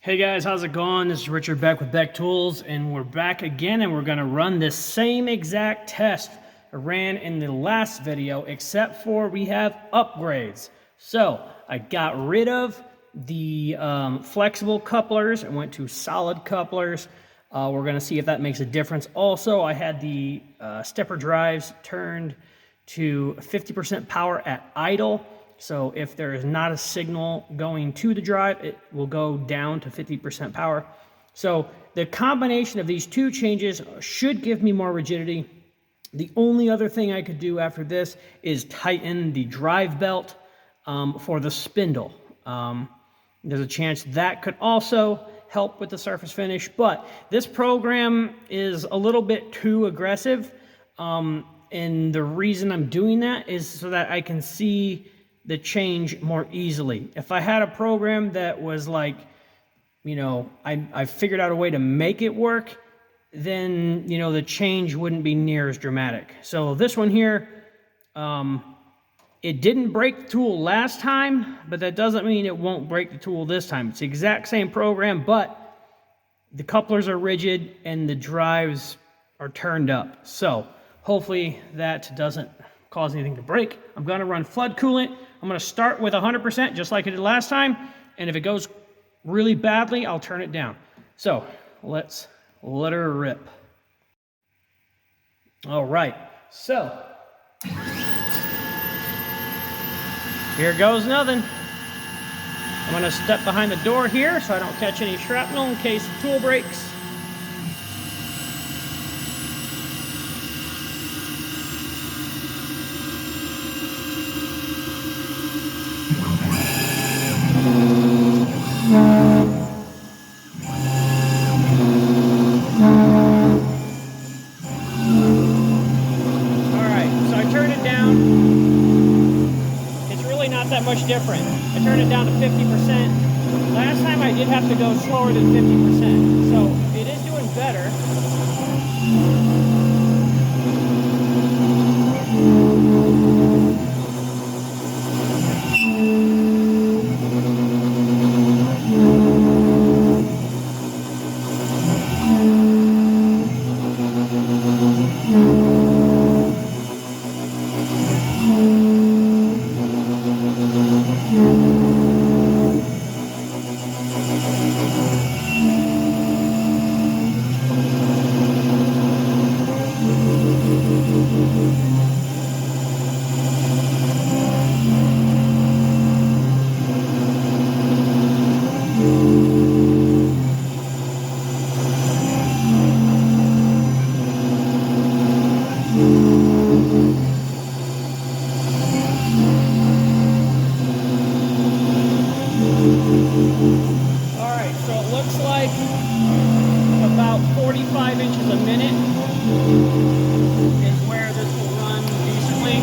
Hey guys, how's it going? This is Richard Beck with Beck Tools, and we're back again, and we're going to run this same exact test I ran in the last video, except for we have upgrades. So I got rid of the flexible couplers and went to solid couplers. We're going to see if that makes a difference. Also, I had the stepper drives turned to 50% power at idle. So if there is not a signal going to the drive, it will go down to 50% power. So the combination of these two changes should give me more rigidity. The only other thing I could do after this is tighten the drive belt for the spindle. There's a chance that could also help with the surface finish, but this program is a little bit too aggressive. And the reason I'm doing that is so that I can see the change more easily. If I had a program that was like, you know, I figured out a way to make it work, then, you know, the change wouldn't be near as dramatic. So this one here, it didn't break the tool last time, but that doesn't mean it won't break the tool this time. It's the exact same program, but the couplers are rigid and the drives are turned up. So hopefully that doesn't cause anything to break. I'm going to run flood coolant. I'm going to start with 100% just like I did last time, and if it goes really badly, I'll turn it down. So let's let her rip. All right, so here goes nothing. I'm going to step behind the door here so I don't catch any shrapnel in case the tool breaks. That much different. I turned it down to 50%. Last time I did have to go slower than 50%, so it is doing better. Alright, so it looks like about 45 inches a minute is where this will run decently.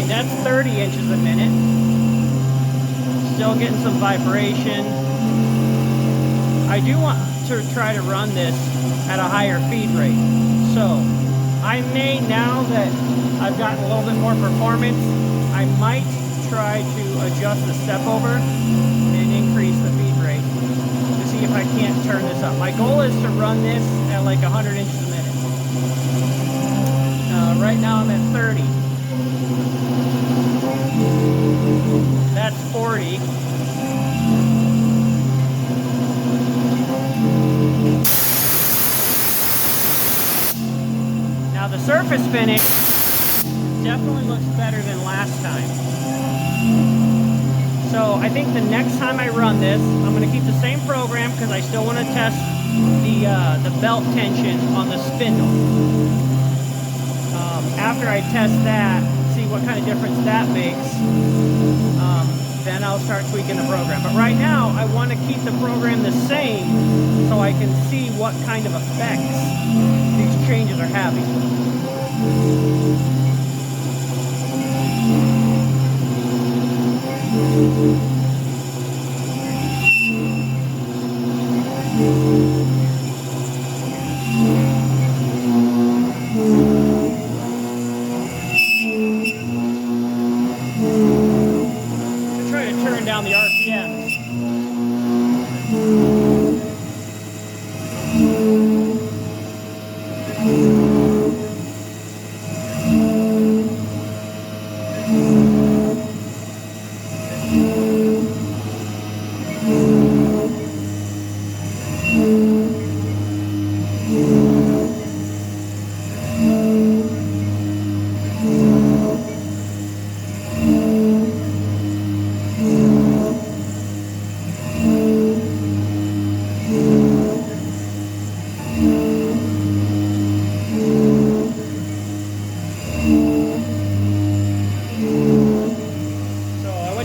That's 30 inches a minute. Still getting some vibration. I do want to try to run this at a higher feed rate. So I may, now that I've gotten a little bit more performance, I might try to adjust the step over and increase the feed rate to see if I can't turn this up. My goal is to run this at like 100 inches a minute. Right now I'm at 30. That's 40. Now the surface finish Definitely looks better than last time. So I think the next time I run this, I'm going to keep the same program because I still want to test the belt tension on the spindle. After I test that, see what kind of difference that makes, then I'll start tweaking the program. But right now, I want to keep the program the same so I can see what kind of effects these changes are having. Try to turn down the RPMs.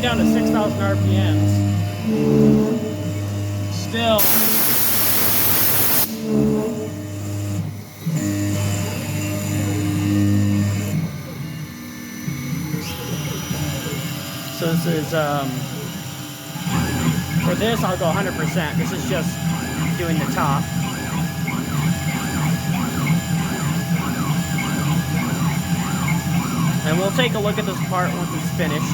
Down to 6,000 RPMs. Still. So this is, for this I'll go 100%. This is just doing the top. And we'll take a look at this part once it's finished.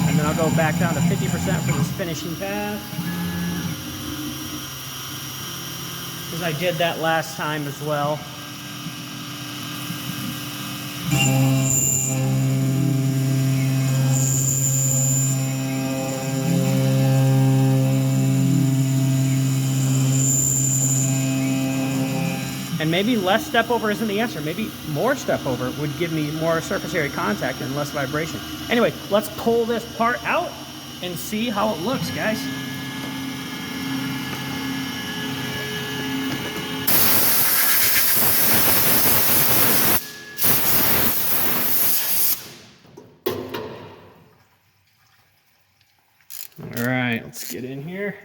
And then I'll go back down to 50% for this finishing pass. Because I did that last time as well. And maybe less step over isn't the answer. Maybe more step over would give me more surface area contact and less vibration. Anyway, let's pull this part out and see how it looks, guys. All right, let's get in here.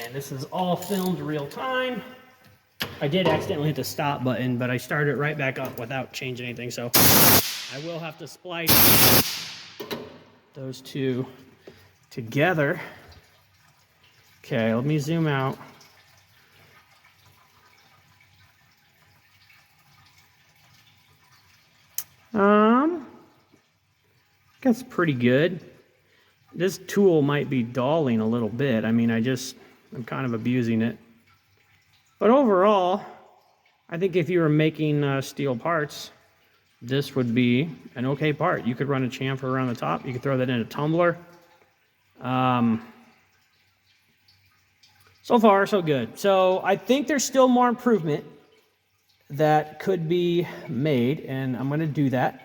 And this is all filmed real time. I did accidentally hit the stop button, but I started it right back up without changing anything, so I will have to splice those two together. Okay, let me zoom out. That's pretty good. This tool might be dulling a little bit. I mean, I'm kind of abusing it. But overall, I think if you were making steel parts, this would be an okay part. You could run a chamfer around the top. You could throw that in a tumbler. So far, so good. So I think there's still more improvement that could be made, and I'm going to do that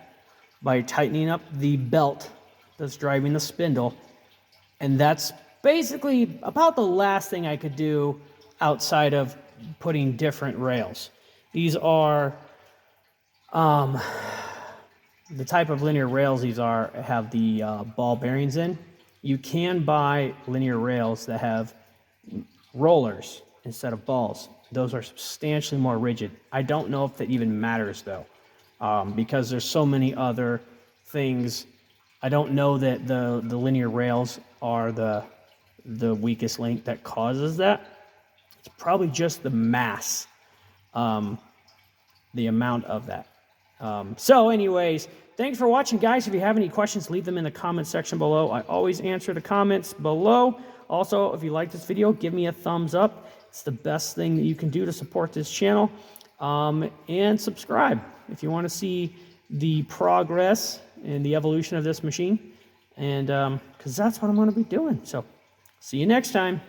by tightening up the belt that's driving the spindle. And that's basically about the last thing I could do outside of putting different rails. These are the type of linear rails these are have the ball bearings in. You can buy linear rails that have rollers instead of balls. Those are substantially more rigid. I don't know if that even matters though, because there's so many other things. I don't know that the linear rails are the weakest link that causes that. It's probably just the mass, the amount of that. So anyways, thanks for watching, guys. If you have any questions, leave them in the comment section below. I always answer the comments below. Also, if you like this video, give me a thumbs up. It's the best thing that you can do to support this channel. And subscribe if you want to see the progress and the evolution of this machine. And because that's what I'm going to be doing. So see you next time.